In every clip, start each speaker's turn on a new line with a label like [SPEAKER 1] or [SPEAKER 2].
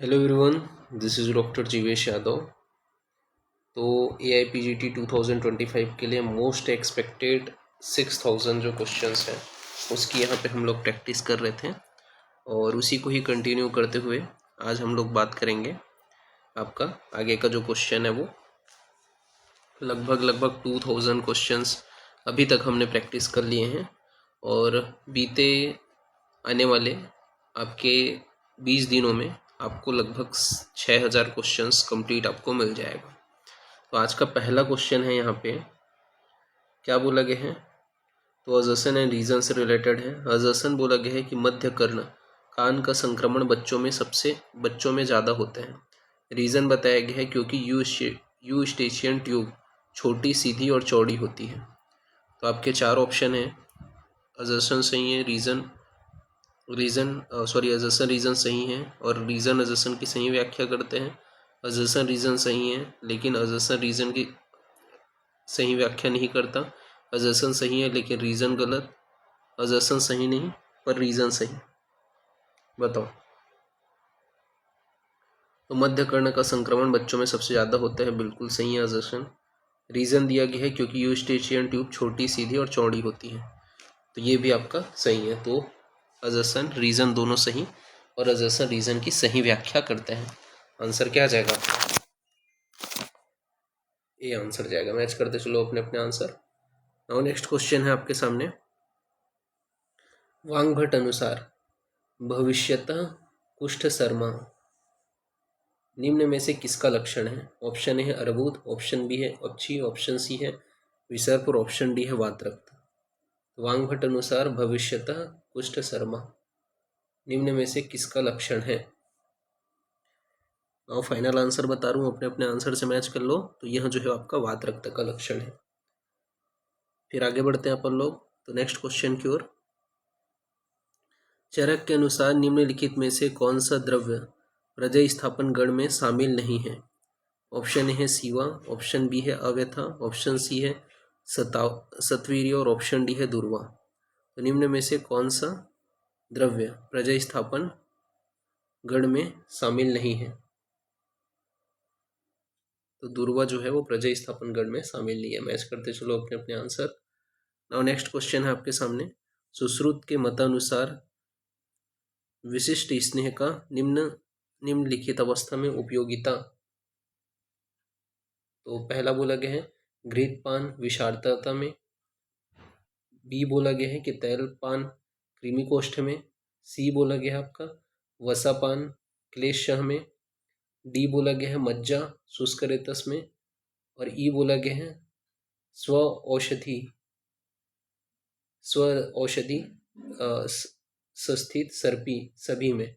[SPEAKER 1] Hello everyone, this is doctor Jeevesh Yadav. तो AIPGT 2025 के लिए मोस्ट एक्सपेक्टेड 6000 जो क्वेश्चंस हैं उसकी यहाँ पे हम लोग प्रैक्टिस कर रहे थे और उसी को ही कंटिन्यू करते हुए आज हम लोग बात करेंगे। आपका आगे का जो क्वेश्चन है वो लगभग 2000 क्वेश्चंस अभी तक हमने प्रैक्टिस कर लिए हैं और बीते आने वाले आपके 20 दिनों में आपको लगभग 6000 क्वेश्चंस कंप्लीट आपको मिल जाएगा। तो आज का पहला क्वेश्चन है, यहाँ पे क्या बोला गया है, तो अजसन एंड रीजन से रिलेटेड है। अजसन बोला गया है कि मध्य कर्ण कान का संक्रमण बच्चों में ज़्यादा होता है। रीज़न बताया गया है क्योंकि यू स्टेशियन ट्यूब छोटी, सीधी और चौड़ी होती है। तो आपके चार ऑप्शन हैं, अजसन सही है, अजसन रीज़न सही है और रीज़न अजसन की सही व्याख्या करते हैं। अजसन रीज़न सही है लेकिन अजसन रीज़न की सही व्याख्या नहीं करता। अजसन सही है लेकिन रीज़न गलत। अजसन सही नहीं पर रीज़न सही। बताओ। तो मध्य कर्ण का संक्रमण बच्चों में सबसे ज़्यादा होता है, बिल्कुल सही है अजसन। रीज़न दिया गया है क्योंकि यूस्टेशियन ट्यूब छोटी, सीधी और चौड़ी होती है, तो ये भी आपका सही है। तो अजसन रीज़न दोनों सही और अजसन रीज़न की सही व्याख्या करते हैं। आंसर क्या आ जाएगा आपका? ये आंसर जाएगा। मैच करते चलो अपने अपने आंसर। नाउ नेक्स्ट क्वेश्चन है आपके सामने। वांगभट अनुसार भविष्यतः कुष्ठ शर्मा निम्न में से किसका लक्षण है? ऑप्शन ए है अर्बुद, ऑप्शन बी है अपची, ऑप्शन सी है विसर्प और ऑप्शन डी है वातरक्त। वांगभट अनुसार भविष्यतः कुष्ठ शर्मा निम्न में से किसका लक्षण है? और फाइनल आंसर बता रहा हूँ, अपने अपने आंसर से मैच कर लो। तो यह जो है आपका वातरक्त का लक्षण है। फिर आगे बढ़ते हैं अपन लोग तो नेक्स्ट क्वेश्चन की ओर। चरक के अनुसार निम्नलिखित में से कौन सा द्रव्य प्रजय स्थापन गण में शामिल नहीं है? ऑप्शन ए है सीवा, ऑप्शन बी है अव्यथा, ऑप्शन सी है सतवीर्य और ऑप्शन डी है दुर्वा। तो निम्न में से कौन सा द्रव्य प्रजय स्थापन गण में शामिल नहीं है? तो दुर्वा जो है वो प्रजय स्थापन गण में शामिल नहीं है। मैच करते चलो अपने अपने आंसर। नाउ नेक्स्ट क्वेश्चन है आपके सामने। सुश्रुत के मतानुसार विशिष्ट स्नेह का निम्नलिखित अवस्था में उपयोगिता। तो पहला बोला गया है घृतपान विषार्तता में, बी बोला गया है कि तैलपान कृमिकोष्ठ में, सी बोला गया है आपका वसापान क्लेशह में, डी बोला गया है मज्जा शुष्क रेतस में और ई बोला गया है स्व औषधि सस्थित सर्पी सभी में।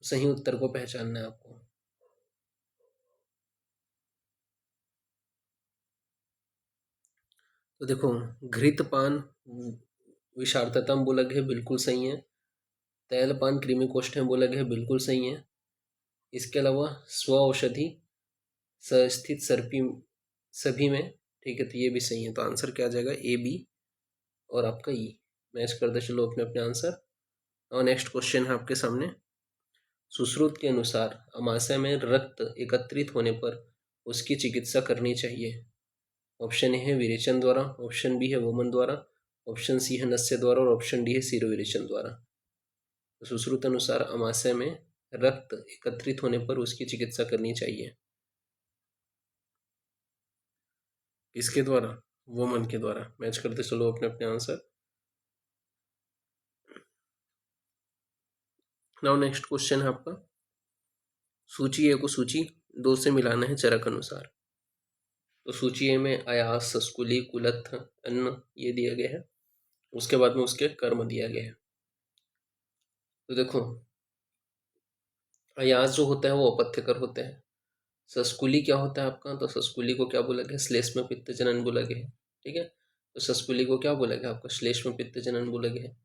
[SPEAKER 1] सही उत्तर को पहचानना है आपको। तो देखो, घृतपान विषार्ततम बोला गया है, बिल्कुल सही है। तैलपान कृमिकोष्ठ में बोला गया है, बिल्कुल सही है। इसके अलावा स्व औषधि सस्थित सर्पी सभी में, ठीक है, तो ये भी सही है। तो आंसर क्या आ जाएगा? ए बी और आपका ई। मैच करते चलो अपने अपने आंसर। और नेक्स्ट क्वेश्चन है आपके सामने। सुश्रुत के अनुसार अमाशय में रक्त एकत्रित होने पर उसकी चिकित्सा करनी चाहिए। ऑप्शन ए है विरेचन द्वारा, ऑप्शन बी है वमन द्वारा, ऑप्शन सी है नस्य द्वारा और ऑप्शन डी है शिरोविरेचन द्वारा। तो सुश्रुत अनुसार अमाशय में रक्त एकत्रित होने पर उसकी चिकित्सा करनी चाहिए किसके द्वारा? वोमन के द्वारा। मैच करते चलो अपने अपने आंसर। नाउ नेक्स्ट क्वेश्चन है आपका। सूची ए को सूची दो से मिलाना है चरक अनुसार। तो सूची ए में आयास, सस्कुली, कुलत्थ, अन्न ये दिया गया है। उसके बाद में उसके कर्म दिया गया है। तो देखो, अयास जो होता है वो अपथ्यकर होता है। सस्कुली क्या होता है आपका? तो सस्कुली को क्या बोला गया? श्लेष्म पित्त जनन बोला गया है। ठीक है, तो सस्कुली को क्या बोला गया आपका? श्लेष्म पित्त जनन बोला गया है।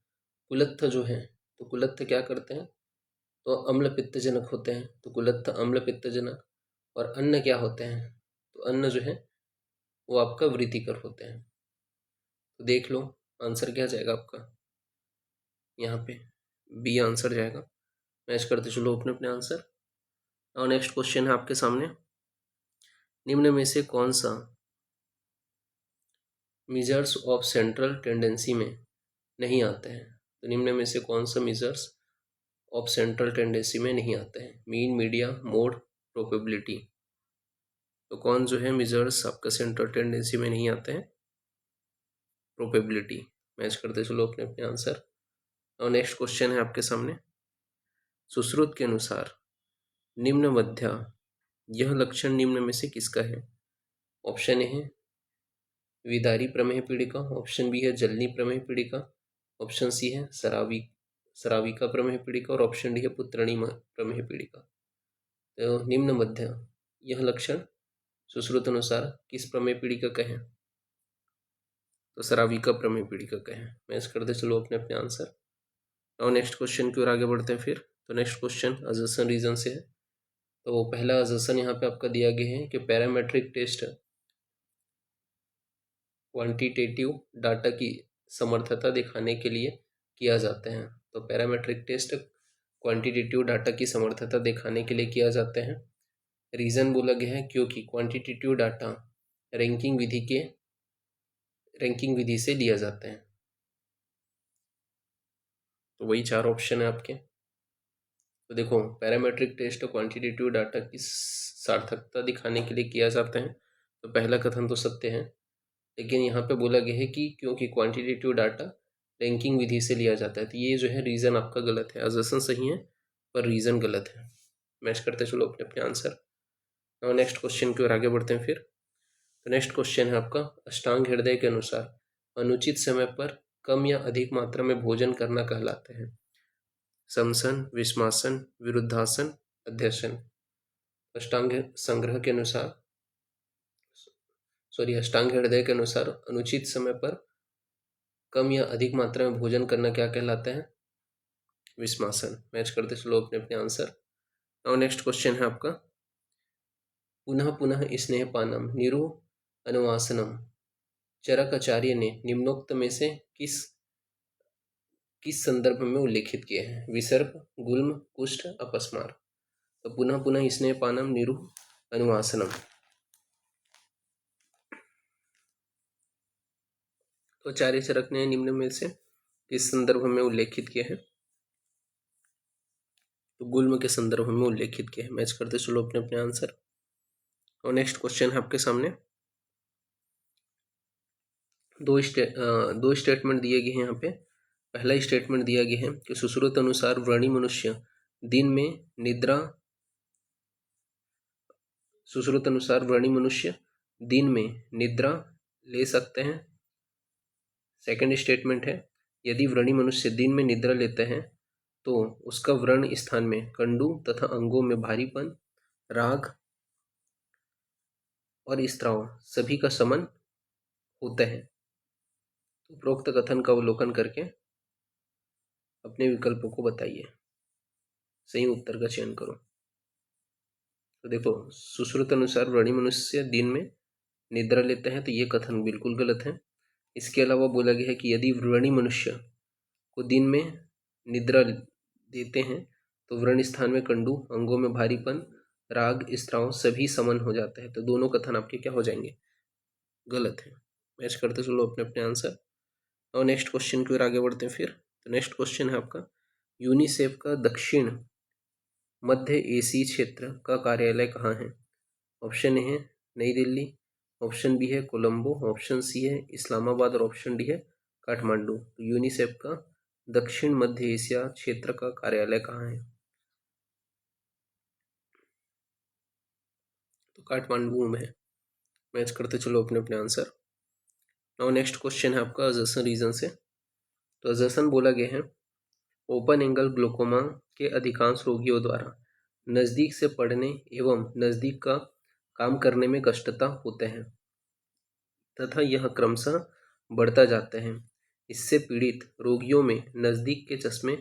[SPEAKER 1] कुलत्थ जो है, तो कुलत्थ क्या करते हैं? तो अम्ल पित्तजनक होते हैं, तो कुलत्थ अम्ल पित्तजनक। और अन्न क्या होते हैं? तो अन्न जो है वो आपका वृत्तिकर होते हैं। तो देख लो आंसर क्या जाएगा आपका, यहाँ पे बी आंसर जाएगा। मैच करते चलो अपने अपने आंसर। और नेक्स्ट क्वेश्चन है आपके सामने, निम्न में से कौन सा मेजर्स ऑफ सेंट्रल टेंडेंसी में नहीं आते हैं? तो निम्न में से कौन सा मेजर्स ऑफ सेंट्रल टेंडेंसी में नहीं आते हैं? Mean, media, mode, probability. तो कौन जो है मेजर्स आपका सेंट्रल टेंडेंसी में नहीं आते हैं? प्रोबेबिलिटी। मैच करते चलो अपने अपने आंसर। और नेक्स्ट क्वेश्चन है आपके सामने, सुश्रुत के अनुसार निम्न मध्य यह लक्षण निम्न में से किसका है? ऑप्शन ए है विदारी प्रमेह पीड़िका, ऑप्शन बी है जलनी प्रमेह पीड़िका, ऑप्शन सी है सराविका प्रमेह पीड़िका और ऑप्शन डी है पुत्रणी प्रमेह पीड़िका। तो निम्न मध्य यह लक्षण सुश्रुत अनुसार किस प्रमेय पीड़िका का है? तो सराविका प्रमेय पीड़िका का है। मैच करते चलो अपने अपने आंसर। और नेक्स्ट क्वेश्चन की ओर आगे बढ़ते हैं फिर। तो नेक्स्ट क्वेश्चन अजर्सन रीजन से है। तो पहला अजर्सन यहाँ पे आपका दिया गया है कि पैरामेट्रिक टेस्ट क्वांटिटेटिव डाटा की समर्थता दिखाने के लिए किया जाते हैं। तो पैरामेट्रिक टेस्ट क्वांटिटेटिव डाटा की समर्थता दिखाने के लिए किया जाते हैं। रीज़न बोला गया है क्योंकि क्वांटिटेटिव डाटा रैंकिंग विधि से लिया जाते हैं। तो वही चार ऑप्शन है आपके। तो देखो, पैरामेट्रिक टेस्ट क्वांटिटेटिव डाटा की सार्थकता दिखाने के लिए किया जाता है, तो पहला कथन तो सत्य है। लेकिन यहाँ पे बोला गया है कि क्योंकि क्वांटिटेटिव डाटा रैंकिंग विधि से लिया जाता है, तो ये जो है रीज़न आपका गलत है। अजर्सन सही है पर रीज़न गलत है। मैच करते चलो अपने अपने आंसर। और नेक्स्ट क्वेश्चन की ओर आगे बढ़ते हैं फिर। तो नेक्स्ट क्वेश्चन है आपका, अष्टांग हृदय के अनुसार अनुचित समय पर कम या अधिक मात्रा में भोजन करना कहलाते हैं? समसन, विषमासन, विरुद्धासन, अध्यासन। अष्टांग संग्रह के अनुसार अष्टांग हृदय के अनुसार अनुचित समय पर कम या अधिक मात्रा में भोजन करना क्या कहलाता है? विषमासन। मैच करते चलो अपने अपने आंसर। और नेक्स्ट क्वेश्चन है आपका, पुनः पुनः स्नेहपानम निरु अनुवासनम चरकाचार्य ने निम्नोक्त में से किस संदर्भ में उल्लेखित किए हैं? विसर्प, गुल्म, कुष्ठ, अपस्मार। तो पुनः पुनः स्नेहपानम निरु अनुवासनम, तो आचार्य चरक ने निम्न में से किस संदर्भ में उल्लेखित किए हैं? तो गुल्म के संदर्भ में उल्लेखित किए हैं। मैच करते चलो अपने अपने आंसर। और नेक्स्ट क्वेश्चन है आपके सामने, दो स्टेटमेंट दिए गए हैं यहाँ पे। पहला स्टेटमेंट दिया गया है कि सुश्रुत अनुसार व्रणी मनुष्य दिन में निद्रा ले सकते हैं। सेकंड स्टेटमेंट है, यदि व्रणी मनुष्य दिन में निद्रा लेते हैं तो उसका व्रण स्थान में कंडू तथा अंगों में भारीपन, राग और स्त्राव सभी का समन होता है। तो उपरोक्त कथन का अवलोकन करके अपने विकल्पों को बताइए, सही उत्तर का चयन करो। तो देखो, सुश्रुत अनुसार व्रणी मनुष्य दिन में निद्रा लेते हैं, तो ये कथन बिल्कुल गलत है। इसके अलावा बोला गया है कि यदि व्रणी मनुष्य को दिन में निद्रा देते हैं तो व्रण स्थान में कंडू, अंगों में भारीपन, राग, स्त्राव सभी समन हो जाते हैं। तो दोनों कथन आपके क्या हो जाएंगे? गलत है। मैच करते चलो अपने अपने आंसर। और नेक्स्ट क्वेश्चन की ओर आगे बढ़ते हैं फिर। तो नेक्स्ट क्वेश्चन है आपका, यूनिसेफ का दक्षिण मध्य एशिया क्षेत्र का कार्यालय कहाँ है? ऑप्शन ए है नई दिल्ली, ऑप्शन बी है कोलंबो, ऑप्शन सी है इस्लामाबाद और ऑप्शन डी है काठमांडू। तो यूनिसेफ का दक्षिण मध्य एशिया क्षेत्र का कार्यालय कहाँ है? तो काठमांडू में है। मैच करते चलो अपने अपने आंसर। और नेक्स्ट क्वेश्चन है आपका अजर्सन रीजन से। तो अजर्सन बोला गया है, ओपन एंगल ग्लोकोमा के अधिकांश रोगियों द्वारा नज़दीक से पढ़ने एवं नज़दीक का काम करने में कष्टता होते हैं तथा यह क्रमशः बढ़ता जाता है। इससे पीड़ित रोगियों में नज़दीक के चश्मे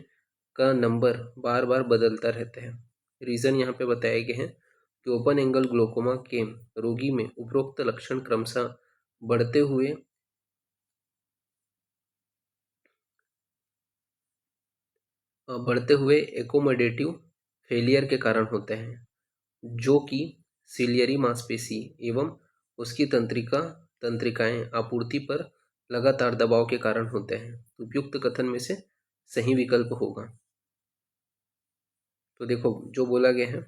[SPEAKER 1] का नंबर बार बार बदलता रहता है। रीज़न यहाँ पे बताया गया है कि ओपन एंगल ग्लोकोमा के रोगी में उपरोक्त लक्षण क्रमशः बढ़ते हुए एकोमोडेटिव फेलियर के कारण होते हैं। जो कि सिलियरी मांसपेशी एवं उसकी तंत्रिकाएं आपूर्ति पर लगातार दबाव के कारण होते हैं। उपयुक्त कथन में से सही विकल्प होगा। तो देखो जो बोला गया है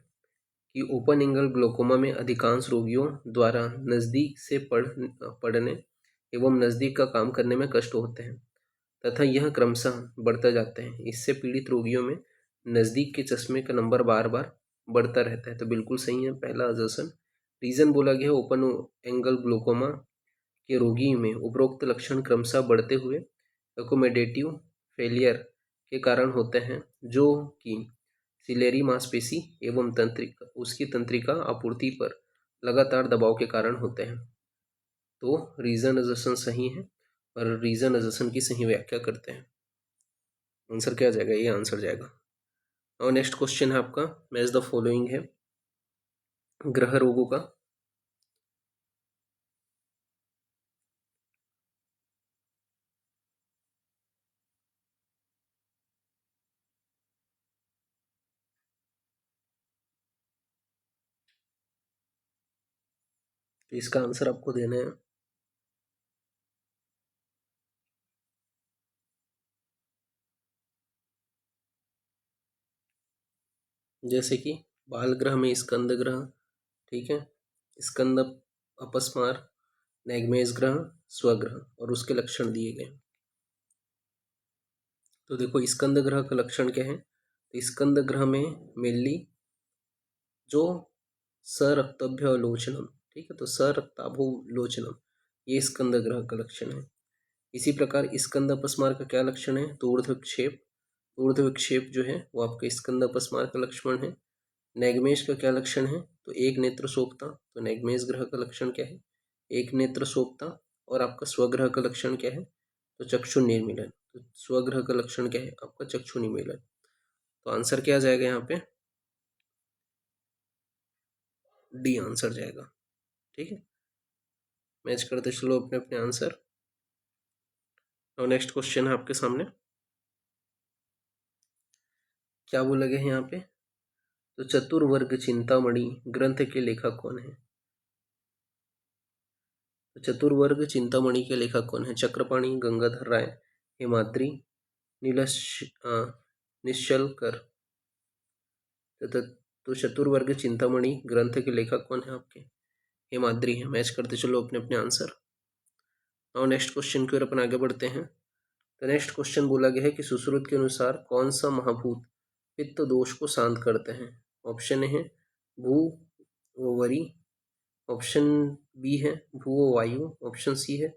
[SPEAKER 1] कि ओपन एंगल ग्लोकोमा में अधिकांश रोगियों द्वारा नज़दीक से पढ़ने एवं नज़दीक का काम करने में कष्ट होते हैं तथा यह क्रमशः बढ़ता जाता है। इससे पीड़ित रोगियों में नज़दीक के चश्मे का नंबर बार बार बढ़ता रहता है। तो बिल्कुल सही है पहला अजर्सन। रीज़न बोला गया ओपन एंगल ग्लोकोमा के रोगी में उपरोक्त लक्षण क्रमशः बढ़ते हुए एकोमोडेटिव फेलियर के कारण होते हैं, जो कि सिलेरी मांसपेशी एवं उसकी तंत्रिका आपूर्ति पर लगातार दबाव के कारण होते हैं। तो रीजन अजर्सन सही है और रीजन अजर्सन की सही व्याख्या करते हैं। आंसर क्या जाएगा? ये आंसर जाएगा। और नेक्स्ट क्वेश्चन है आपका मैच द फॉलोइंग है ग्रह रोगों का। तो इसका आंसर आपको देना है। जैसे कि बाल ग्रह में स्कंद ग्रह, ठीक है, स्कंद अपस्मार, नैगमेश ग्रह, स्वग्रह और उसके लक्षण दिए गए। तो देखो स्कंद ग्रह का लक्षण क्या है? तो स्कंद ग्रह में मेनली जो सरक्तभ्यलोचनम, ठीक है, तो सरक्ताभोलोचनम ये स्कंद ग्रह का लक्षण है। इसी प्रकार स्कंद अपस्मार का क्या लक्षण है? तो ऊर्ध्वक्षेप, ऊर्ध्वक्षेप जो है वो आपका स्कंद अपस्मार का लक्षण है। नैगमेश का क्या लक्षण है? तो एक नेत्र सोखता। तो नैगमेश ग्रह का लक्षण क्या है? एक नेत्र सोखता। और आपका स्वग्रह का लक्षण क्या है? तो चक्षु निर्मीलन। तो स्वग्रह का लक्षण क्या है? आपका चक्षु निर्मीलन। तो आंसर क्या आ जाएगा यहाँ पे? डी आंसर जाएगा। ठीक है, मैच करते चलो अपने अपने आंसर। और नेक्स्ट क्वेश्चन है आपके सामने, क्या बोला गया है यहाँ पे? तो चतुर्वर्ग चिंतामणि ग्रंथ के लेखक कौन है? तो चतुर्वर्ग चिंतामणि के लेखक कौन है? चक्रपाणि, गंगाधर राय, हेमाद्रि, निश्चलकर। तो चतुर्वर्ग चिंतामणि ग्रंथ के लेखक कौन है आपके? हेमाद्रि है। मैच करते चलो अपने अपने आंसर। और नेक्स्ट क्वेश्चन की ओर अपन आगे बढ़ते हैं। तो नेक्स्ट क्वेश्चन बोला गया है कि सुश्रुत के अनुसार कौन सा महाभूत पित्त दोष को शांत करते हैं? ऑप्शन ए है भू वरी, ऑप्शन बी है भू वायु, ऑप्शन सी है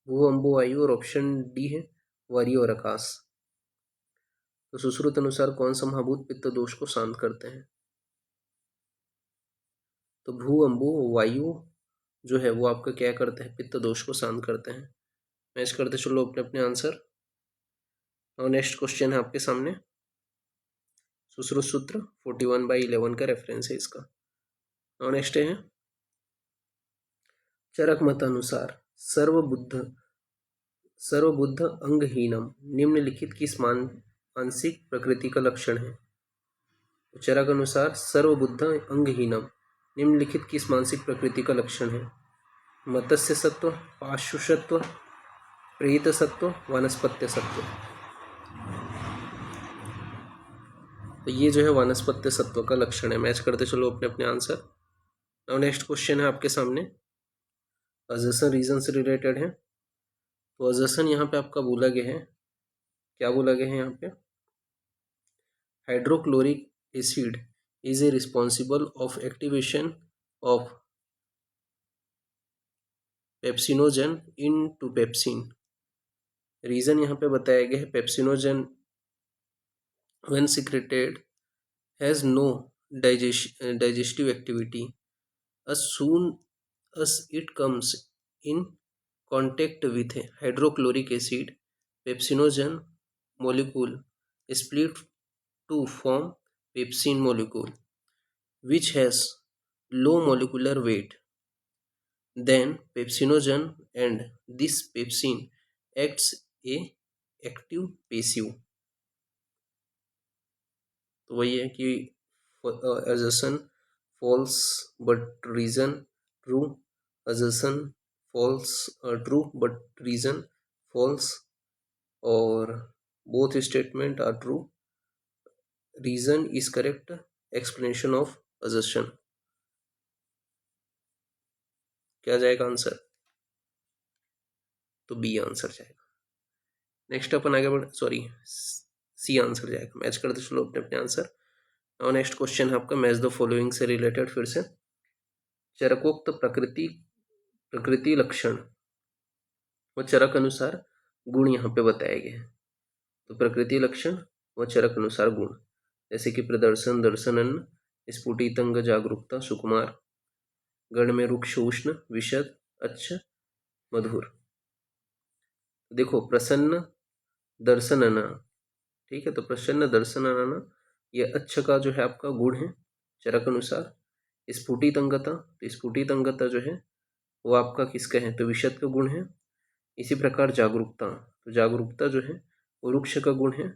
[SPEAKER 1] भू अम्बु वायु और ऑप्शन डी है वरी और आकाश। तो सुश्रुत अनुसार कौन सा महाभूत पित्त दोष को शांत करते हैं? तो भू अम्बु वायु जो है वो आपका क्या करते हैं? पित्त दोष को शांत करते हैं। मैच करते चलो अपने अपने आंसर। और नेक्स्ट क्वेश्चन है आपके सामने, सुश्रुत सूत्र 41/11 का रेफरेंस है इसका। और नेक्स्ट है चरक मत अनुसार सर्वबुद्ध अंगहीनम निम्नलिखित किस मानसिक प्रकृति का लक्षण है? चरक अनुसार सर्वबुद्ध अंगहीनम निम्नलिखित किस मानसिक प्रकृति का लक्षण है? मत्स्य सत्व, पाशु सत्व, प्रेत सत्व, वनस्पत्य सत्व। तो ये जो है वनस्पत्य सत्व का लक्षण है। मैच करते चलो अपने अपने आंसर। और नेक्स्ट क्वेश्चन है आपके सामने, अजर्सन रीजन से रिलेटेड है। तो अजर्सन यहाँ पे आपका बोला गया है, क्या बोला गया है यहाँ पे? Hydrochloric acid is a responsible of activation of pepsinogen into pepsin. Reason यहाँ पे बताया गया है pepsinogen when secreted has no digestive activity as soon as it comes in contact with hydrochloric acid. Pepsinogen molecule split to form pepsin molecule, which has low molecular weight than pepsinogen, and this pepsin acts a active passive। तो वही है कि एजर्सन false but reason true, assertion false true but reason false, और both statement are true, reason is correct, explanation of assertion। क्या जाएगा answer? तो B answer जाएगा। Next अपन आगे बढ़, सॉरी सी आंसर जाएगा। मैच करते चलो अपने अपने आंसर। और नेक्स्ट क्वेश्चन है आपका मैच द फॉलोइंग से रिलेटेड, फिर से चरकोक्त प्रकृति लक्षण व चरक अनुसार गुण यहाँ पे बताए गए हैं। तो प्रकृति लक्षण व चरक अनुसार गुण, जैसे कि प्रदर्शन, दर्शनन, स्फुटितंग, जागरूकता, सुकुमार, गण में रुक्ष, उष्ण, विशद, अच्छा, मधुर। देखो प्रसन्न दर्शनना, ठीक है, तो प्रसन्न दर्शनना ये अच्छा का जो है आपका गुण है चरक अनुसार। स्फुटितंगता, तो स्फुटितंगता जो है वो आपका किसका है? तो विशद का गुण है। इसी प्रकार जागरूकता, तो जागरूकता जो है वो रुक्ष का गुण है।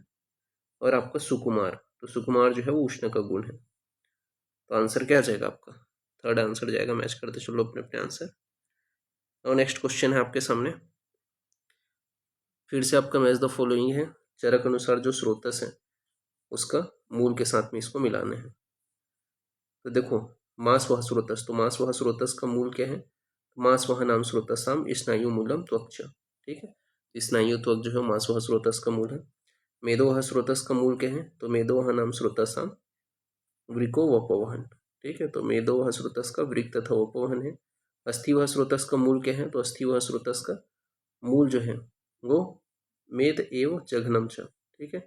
[SPEAKER 1] और आपका सुकुमार, तो सुकुमार जो है वो उष्ण का गुण है। तो आंसर क्या आ जाएगा आपका? थर्ड आंसर जाएगा। मैच करते चलो अपने अपने आंसर। और नेक्स्ट क्वेश्चन है आपके सामने, फिर से आपका मैच द फॉलोइंग है, चरक अनुसार जो स्रोतस है उसका मूल के साथ में इसको मिलाने हैं। तो देखो मास वह स्रोतस, तो मास वह स्रोतस का मूल क्या है? तो मास वह नाम स्रोतसाम स्नायु मूलम त्वक्च, ठीक है, स्नायु त्वक जो है मास वह स्रोतस का मूल है। मेदो वह स्रोतस का मूल क्या है? तो मेदो वह नाम स्रोतसाम वृको वपवहन, ठीक है, तो मेदो वह स्रोतस का वृक तथा वपवहन है। अस्थि वह स्रोतस का मूल क्या है? तो अस्थि वह स्रोतस का मूल जो है वो मेद एव जघनम च, ठीक है,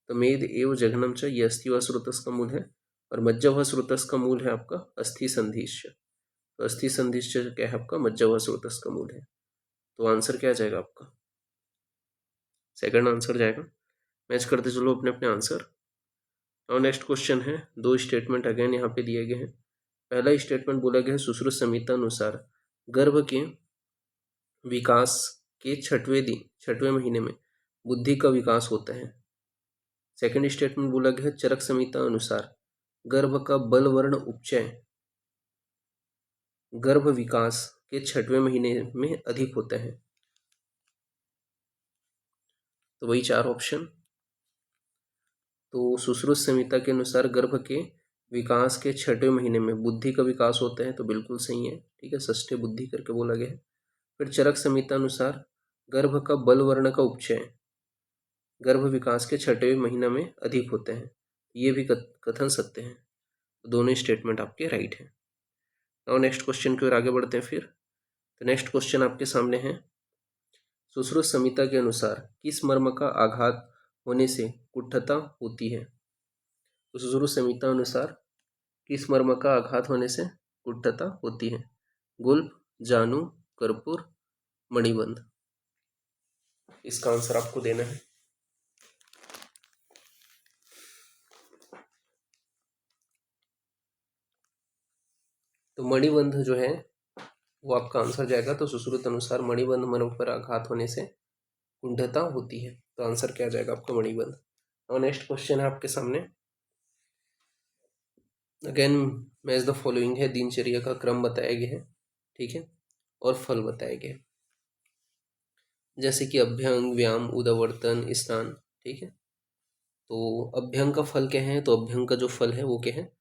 [SPEAKER 1] तो मेद एव जघनम च ये अस्थि व स्रोतस का मूल है। और मज्जा व स्रोतस का मूल है आपका अस्थि संधिश्च, तो अस्थि संधिश्च क्या है आपका? मज्जा व स्रोतस का मूल है। तो आंसर क्या जाएगा आपका? सेकंड आंसर जाएगा। मैच करते चलो अपने अपने आंसर। और नेक्स्ट क्वेश्चन है, दो स्टेटमेंट अगेन यहाँ पे दिए गए हैं। पहला स्टेटमेंट बोला गया है सुश्रुत संहिता अनुसार गर्भ के विकास के छठवें महीने में बुद्धि का विकास होता है। सेकंड स्टेटमेंट बोला गया है चरक संहिता अनुसार गर्भ का बलवर्ण उपचय गर्भ विकास के छठवें महीने में अधिक होता है। तो वही चार ऑप्शन। तो सुश्रुत संहिता के अनुसार गर्भ के विकास के छठवें महीने में बुद्धि का विकास होता है, तो बिल्कुल सही है, ठीक है, षष्ठे बुद्धि करके बोला गया है। फिर चरक संहिता अनुसार गर्भ का बलवर्ण का उपचय गर्भ विकास के छठवें महीना में अधिक होते हैं, ये भी कथन सत्य है। तो दोनों स्टेटमेंट आपके राइट हैं। और नेक्स्ट क्वेश्चन की ओर आगे बढ़ते हैं फिर। तो नेक्स्ट क्वेश्चन आपके सामने है, सुश्रुत संहिता के अनुसार किस मर्म का आघात होने से कुत्थता होती है? तो सुश्रुत संहिता अनुसार किस मर्म का आघात होने से कुत्थता होती है? गुल्फ, जानू, कर्पूर, मणिबंध। इसका आंसर आपको देना है। तो मणिबंध जो है वो आपका आंसर जाएगा। तो सुश्रुत अनुसार मणिबंध मर्म पर आघात होने से कुंठता होती है, तो आंसर क्या जाएगा आपका? मणिबंध। और नेक्स्ट क्वेश्चन है आपके सामने, अगेन मैच द फॉलोइंग है, दिनचर्या का क्रम बताया गया है, ठीक है, और फल बताए गए, जैसे कि अभ्यंग, व्यायाम, उदावर्तन, स्नान, ठीक है। तो अभ्यंग का फल क्या है? तो अभ्यंग का जो फल है वो क्या है?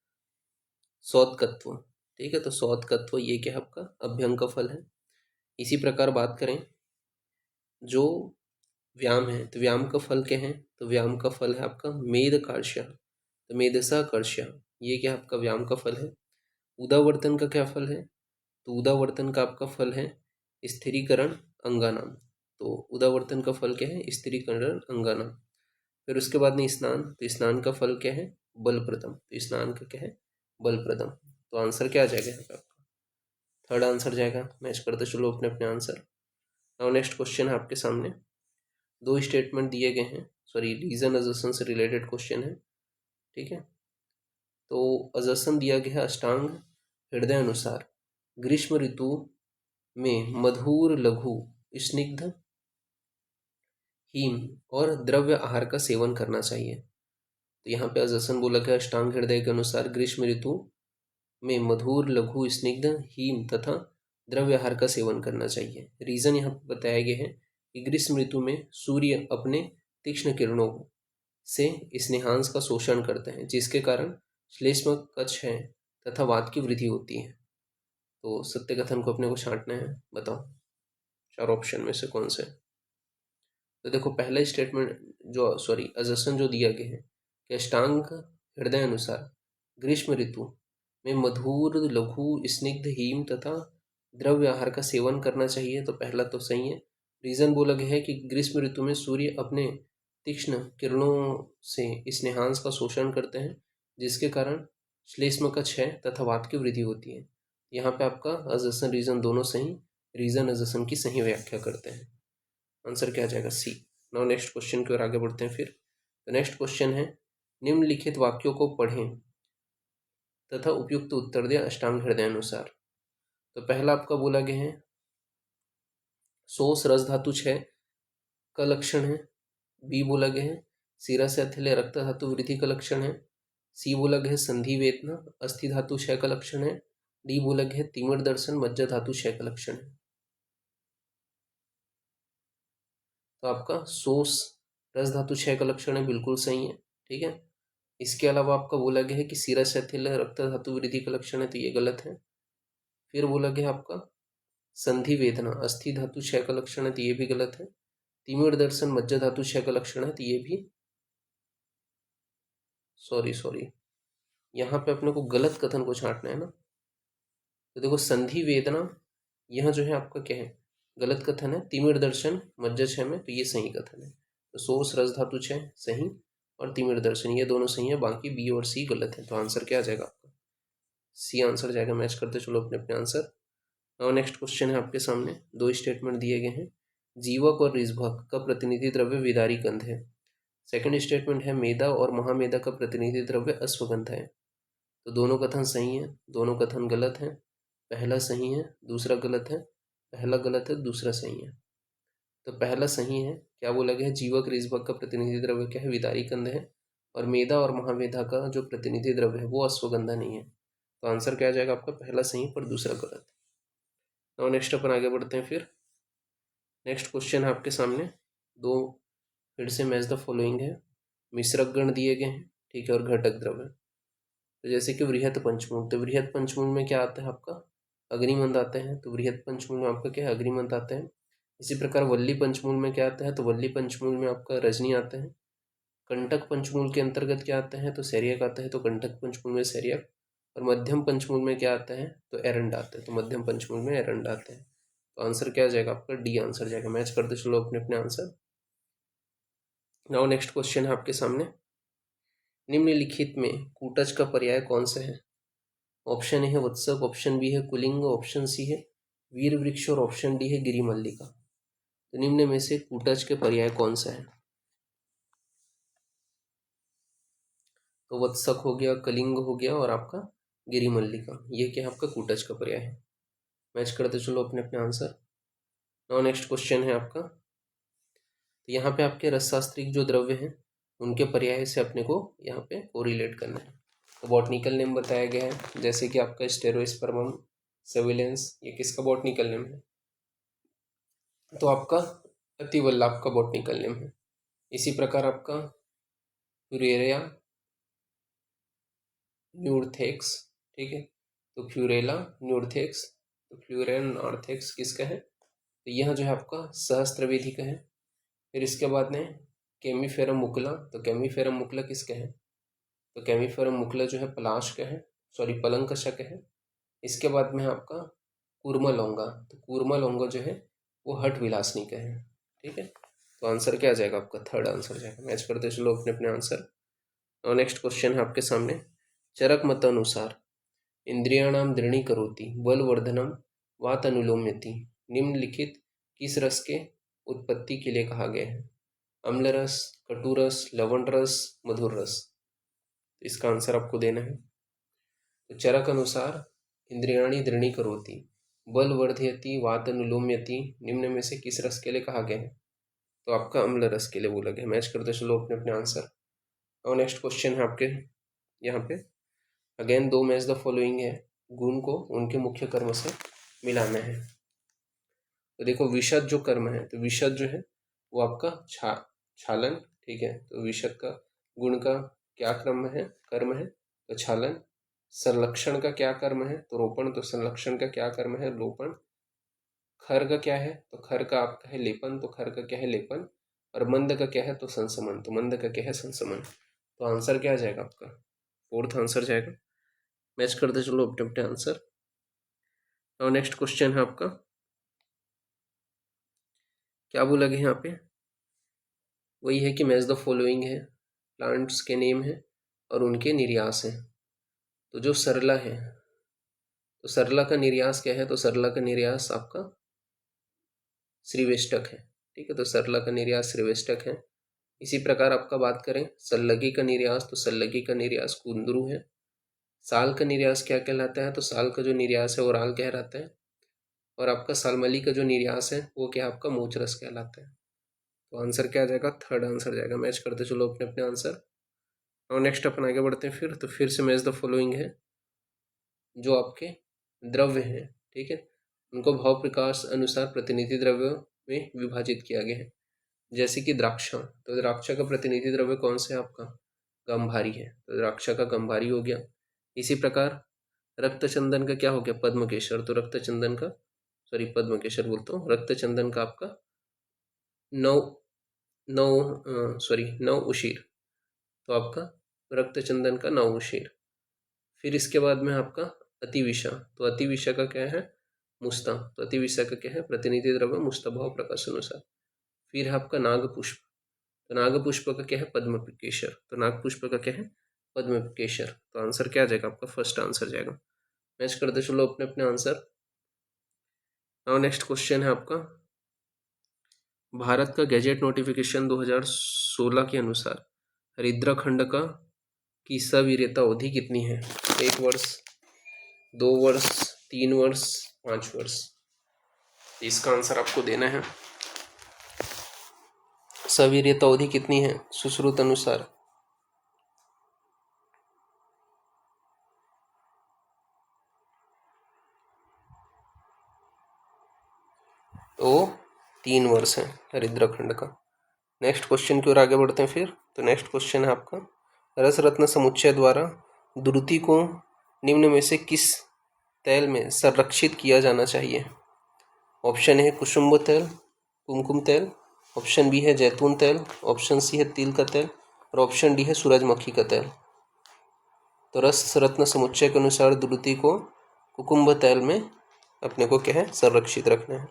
[SPEAKER 1] सौतकत्व, ठीक है, तो सौतकत्व ये क्या है आपका? अभ्यंग का फल है। इसी प्रकार बात करें जो व्यायाम है, तो व्यायाम का फल क्या है? तो व्यायाम का फल है आपका मेद कार्श्य, तो मेधसा कर्ष्य, ये क्या आपका व्यायाम का फल है। उदावर्तन का क्या फल है? तो उदावर्तन का आपका फल है स्थिरीकरण अंगानाम, तो उदावर्तन का फल क्या है? स्थिरीकरण अंगानाम। फिर उसके बाद में स्नान, तो स्नान का फल क्या है? बलप्रदम, तो स्नान का क्या है? बलप्रदम। तो आंसर क्या आ जाएगा यहाँ पे आपका? थर्ड आंसर जाएगा। मैच करते चलो अपने अपने आंसर। और नेक्स्ट क्वेश्चन है आपके सामने, दो स्टेटमेंट दिए गए हैं, सॉरी रीजन अजर्सन से रिलेटेड क्वेश्चन है, ठीक है। तो अजर्सन दिया गया है अष्टांग हृदय अनुसार ग्रीष्म ऋतु में मधुर, लघु, स्निग्ध, हिम और द्रव्य आहार का सेवन करना चाहिए। तो यहाँ पे अजर्सन बोला गया अष्टांग हृदय के अनुसार ग्रीष्म ऋतु में मधुर, लघु, स्निग्ध, हीम तथा द्रव्य आहार का सेवन करना चाहिए। रीजन यहाँ पर बताया गया है कि ग्रीष्म ऋतु में सूर्य अपने तीक्ष्ण किरणों से स्नेहांश का शोषण करते हैं, जिसके कारण श्लेष्म कच्छ है तथा वात की वृद्धि होती है। तो सत्य कथन को अपने को छांटना है। बताओ चार ऑप्शन में से कौन से। तो देखो पहला स्टेटमेंट जो अजसन जो दिया गया है कि अष्टांग हृदय अनुसार ग्रीष्म ऋतु में मधुर, लघु, स्निग्ध, हीम तथा द्रव्य आहार का सेवन करना चाहिए। तो पहला तो सही है। रीजन बोला गया है कि ग्रीष्म ऋतु में सूर्य अपने तीक्ष्ण किरणों से स्नेहांश का शोषण करते हैं, जिसके कारण श्लेष्म कच्छ है तथा वात की वृद्धि होती है। यहाँ पे आपका अजसन रीजन दोनों सही, रीजन अजसन की सही व्याख्या करते हैं। आंसर क्या आ जाएगा? सी। नाउ नेक्स्ट क्वेश्चन की ओर आगे बढ़ते हैं फिर। तो नेक्स्ट क्वेश्चन है, निम्नलिखित वाक्यों को पढ़ें तथा उपयुक्त उत्तर दें अष्टांग हृदय अनुसार। तो पहला आपका बोला गया है सोस रस धातु 6 का लक्षण है। बी बोला गया है सिरा से अथिले रक्त धातु वृद्धि का लक्षण है। सी बोला गया है संधि वेदना अस्थि धातु 6 का लक्षण है। डी बोला गया है तिमिर दर्शन मज्जा धातु 6 का लक्षण है। तो आपका सोस रस धातु 6 का लक्षण है, बिल्कुल सही है। ठीक है। इसके अलावा आपका बोला गया है कि सिरा से अथिले रक्त धातु वृद्धि का लक्षण है, तो ये गलत है। फिर बोला गया आपका संधि वेदना अस्थि धातु 6 का लक्षण है, तो ये भी गलत है। तिमिर दर्शन मज्जा धातु 6 का लक्षण है, तो ये भी सॉरी यहाँ पे अपने को गलत कथन को छांटना है ना। तो देखो संधि वेदना यह जो है आपका क्या है, गलत कथन है। तिमिर दर्शन मज्जा 6 में, तो ये सही कथन है। तो सोर्स रस धातु 6 सही और तिमिर दर्शन ये दोनों सही है, बाकी बी और सी गलत है। तो आंसर क्या आ जाएगा आपका? सी आंसर जाएगा। मैच करते चलो अपने अपने आंसर। और नेक्स्ट क्वेश्चन है आपके सामने, दो स्टेटमेंट दिए गए हैं। जीवक और रिजभक का प्रतिनिधि द्रव्य विदारी गंध है। सेकंड स्टेटमेंट है मेदा और महामेदा का प्रतिनिधि द्रव्य अश्वगंध है। तो दोनों कथन सही है, दोनों कथन गलत है। पहला सही है, दूसरा गलत है। पहला गलत है, दूसरा सही है। तो पहला सही है। क्या बोला गया है? जीवक रिजभक का प्रतिनिधि द्रव्य क्या है? विदारी गंध है। और मेदा और महामेदा का जो प्रतिनिधि द्रव्य है वो अश्वगंधा नहीं है। तो आंसर क्या आ जाएगा आपका? पहला सही पर दूसरा गलत। और नेक्स्ट अपन आगे बढ़ते हैं फिर। नेक्स्ट क्वेश्चन है आपके सामने, दो फिर से मैच द फॉलोइंग है। मिश्रक गण दिए गए हैं, ठीक है, और घटक द्रव्य। तो जैसे कि वृहत पंचमूल, तो वृहत पंचमूल में क्या आता है आपका? अग्निमंद आते हैं। तो वृहत पंचमूल में आपका क्या है? अग्निमंद आते हैं। इसी प्रकार वल्ली पंचमूल में क्या आता है? तो वल्ली पंचमूल में आपका रजनी आते हैं। कंटक पंचमूल के अंतर्गत क्या आते हैं? तो सैरियक आता है। तो कंटक पंचमूल में सैरियक। और मध्यम पंचमूल में क्या आता है? तो एरंड आते हैं। तो मध्यम पंचमूल में एरंड आते हैं। तो आंसर क्या आ जाएगा आपका? डी आंसर जाएगा। मैच करते चलो अपने अपने आंसर। नाउ नेक्स्ट क्वेश्चन है आपके सामने, निम्नलिखित में कूटज का पर्याय कौन सा है? ऑप्शन ए है वत्सक, ऑप्शन बी है कुलिंग, ऑप्शन सी है वीर वृक्ष और ऑप्शन डी है गिरिमल्लिका। तो निम्न में से कूटज के पर्याय कौन सा है? तो वत्सक हो गया, कलिंग हो गया और आपका गिरिमल्लिका, ये क्या है आपका? कूटज का पर्याय है। मैच करते चलो अपने अपने आंसर। नाउ नेक्स्ट क्वेश्चन है आपका, तो यहाँ पे आपके रसशास्त्रिक जो द्रव्य हैं उनके पर्याय से अपने को यहाँ पे कोरिलेट करना है। तो बॉटनिकल नेम बताया गया है, जैसे कि आपका स्टेरोस्पर्मम सेविलेंस, ये किसका बॉटनिकल नेम है? तो आपका अतिवल्लाभ का बॉटनिकल नेम है। इसी प्रकार आपका फ्यूरेरिया न्यूर्थेक्स, ठीक है, तो फ्यूरेला न्यूर्थेक्स, तो फ्यूरेन नॉर्थेक्स किसका है? तो यह जो है आपका सहस्त्रवेदी का है। फिर इसके बाद में केमीफेरम मुकुला, तो केमीफेरम मुकुला किसका है? तो केमीफेरम मुकुला जो है पलाश का है, पलंग कशक है। इसके बाद में आपका कूर्मा लौंगा, तो कूर्मा लौंगा जो है वो हट विलासनी का है। ठीक है। तो आंसर क्या आ जाएगा आपका? थर्ड आंसर जाएगा। मैच करते चलो अपने अपने आंसर। और नेक्स्ट क्वेश्चन है आपके सामने, चरक मत अनुसार इंद्रियाणाम दृढ़ी करोति बलवर्धनम वात अनुलोम्यति निम्नलिखित किस रस के उत्पत्ति के लिए कहा गया है? अम्ल रस, कटु रस, लवण रस, मधुर रस। इसका आंसर आपको देना है। तो चरक अनुसार इंद्रियाणी दृढ़ी करोति बल वर्धयति वात अनुलोम्यति निम्न में से किस रस के लिए कहा गया है? तो आपका अम्ल रस के लिए बोला गया। मैच करते चलो अपने अपने आंसर। और नेक्स्ट क्वेश्चन है आपके यहाँ पे, अगेन दो मैच द फॉलोइंग है, गुण को उनके मुख्य कर्म से मिलाना है। तो देखो विशद जो कर्म है, तो विशद जो है वो आपका छालन, ठीक है। तो विशद का गुण का क्या कर्म है तो छालन। संरक्षण का क्या कर्म है तो रोपण, तो संरक्षण का क्या कर्म है रोपण। खर का क्या है तो खर का आपका है लेपन, तो खर का क्या है लेपन। और मंद का क्या है तो संसमन, तो मंद का क्या है संसमन। तो आंसर क्या आ जाएगा आपका, फोर्थ आंसर जाएगा। मैच करते चलो अपने अपने आंसर। और नेक्स्ट क्वेश्चन है आपका, क्या बोला गया यहाँ पे, वही है कि मैच द फॉलोइंग है, प्लांट्स के नेम है और उनके निर्यास हैं। तो जो सरला है, तो सरला का निर्यास क्या है, तो सरला का निर्यास आपका श्रीवेष्टक है, ठीक है। तो सरला का निर्यास श्रीवेष्टक है। इसी प्रकार आपका बात करें सल्लगी का निर्यास, तो सल्लगी का निर्यास कुंदरू है। साल का निर्यास क्या कहलाता है, तो साल का जो निर्यास है वो राल कहलाता है। और आपका सालमली का जो निर्यास है वो क्या आपका मोचरस कहलाता है। तो आंसर क्या आ जाएगा, थर्ड आंसर जाएगा। मैच करते चलो अपने अपने आंसर। और नेक्स्ट अपन आगे बढ़ते हैं तो फिर से मैच द फॉलोइंग है, जो आपके द्रव्य हैं, ठीक है, उनको भाव प्रकाश अनुसार प्रतिनिधि द्रव्यों में विभाजित किया गया है। जैसे कि द्राक्षा, तो द्राक्षा का प्रतिनिधि द्रव्य कौन सा है आपका, गंभारी है, तो द्राक्षा का गंभारी हो गया। इसी प्रकार रक्तचंदन का क्या हो गया, पद्मकेशर, तो रक्तचंदन का पद्मकेशर बोलता हूँ, रक्तचंदन का आपका नव उशीर, तो आपका रक्तचंदन का नव उशीर। फिर इसके बाद में आपका अतिविषा, तो अतिविषा का क्या है मुस्ता, तो अतिविषा का क्या है प्रतिनिधि द्रव्य मुस्तभाव प्रकाश अनुसार। फिर है आपका नागपुष्प, तो नागपुष्प का क्या है पद्मकेशर, तो नागपुष्प का क्या है पद्मकेशर। तो आंसर क्या आ जाएगा आपका, फर्स्ट आंसर जाएगा। मैच करते चलो अपने अपने आंसर। नाउ नेक्स्ट क्वेश्चन है आपका, भारत का गैजेट नोटिफिकेशन 2016 के अनुसार हरिद्रा खंड का की सवीर्यता अवधि कितनी है, 1 वर्ष, 2 वर्ष, 3 वर्ष, 5 वर्ष। इसका आंसर आपको देना है। सवीर्यता अवधि कितनी है सुश्रुत अनुसार, तो 3 वर्ष है हरिद्रा खंड का। नेक्स्ट क्वेश्चन की ओर आगे बढ़ते हैं फिर। तो नेक्स्ट क्वेश्चन है आपका, रस रत्न समुच्चय द्वारा द्रुति को निम्न में से किस तेल में संरक्षित किया जाना चाहिए। ऑप्शन है कुसुम्ब तेल, कुमकुम तेल, ऑप्शन बी है जैतून तेल, ऑप्शन सी है तिल का तेल और ऑप्शन डी है सूरजमुखी का तेल। तो रस रत्न समुच्चय के अनुसार द्रुति को कुकुम्ब तेल में अपने को क्या है संरक्षित रखना है।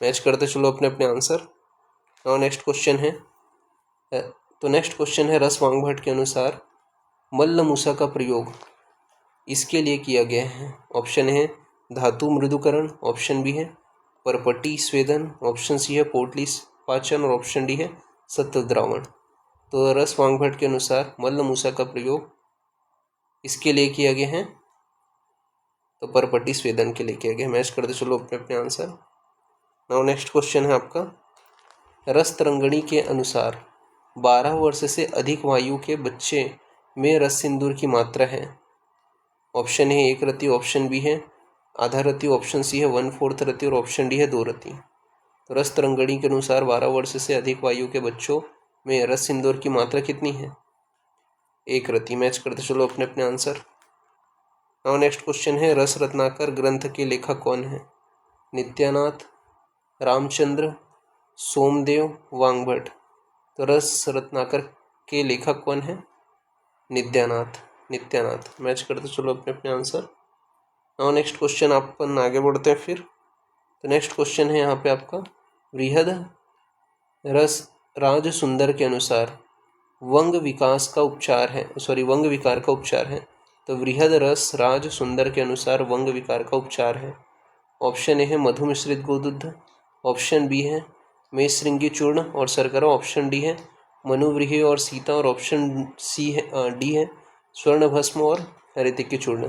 [SPEAKER 1] मैच करते चलो अपने अपने आंसर। और नेक्स्ट क्वेश्चन है, तो नेक्स्ट क्वेश्चन है रस वांगभट के अनुसार मल्ल मूसा का प्रयोग इसके लिए किया गया है। ऑप्शन है धातु मृदुकरण, ऑप्शन बी है परपटी स्वेदन, ऑप्शन सी है पोटली पाचन और ऑप्शन डी है सत्व द्रावण। तो रस वांगभट के अनुसार मल्ल मूसा का प्रयोग इसके लिए किया गया है, तो परपटी स्वेदन के लिए किया गया है। मैच करते चलो अपने अपने आंसर। नाउ नेक्स्ट क्वेश्चन है आपका, रस तरंगणी के अनुसार 12 वर्ष से अधिक वायु के बच्चे में रस सिंदूर की मात्रा है। ऑप्शन है 1 रति, ऑप्शन बी है आधा रति, ऑप्शन सी है 1/4 रति और ऑप्शन डी है 2 रति। तो रस तरंगणी के अनुसार 12 वर्ष से अधिक वायु के बच्चों में रस सिंदूर की मात्रा कितनी है, 1 रति। मैच करते चलो अपने अपने आंसर। नाउ नेक्स्ट क्वेश्चन है, रस रत्नाकर ग्रंथ के लेखक कौन है। नित्यानाथ, रामचंद्र, सोमदेव, वांगभट। तो रस रत्नाकर के लेखक कौन है, नित्यानाथ। मैच करते चलो अपने अपने आंसर। नाउ नेक्स्ट क्वेश्चन अपन आगे बढ़ते हैं फिर। तो नेक्स्ट क्वेश्चन है यहाँ पे आपका, बृहद रस राज सुंदर के अनुसार वंग विकार का उपचार है। तो बृहद रस राज सुंदर के अनुसार वंग विकार का उपचार है। ऑप्शन ए है मधु मिश्रित गोदुग्ध, ऑप्शन बी है मेषशृंगी चूर्ण और शर्करा, ऑप्शन डी है मनुव्रीहि और सीता और ऑप्शन डी है स्वर्ण भस्म और हृतिक चूर्ण।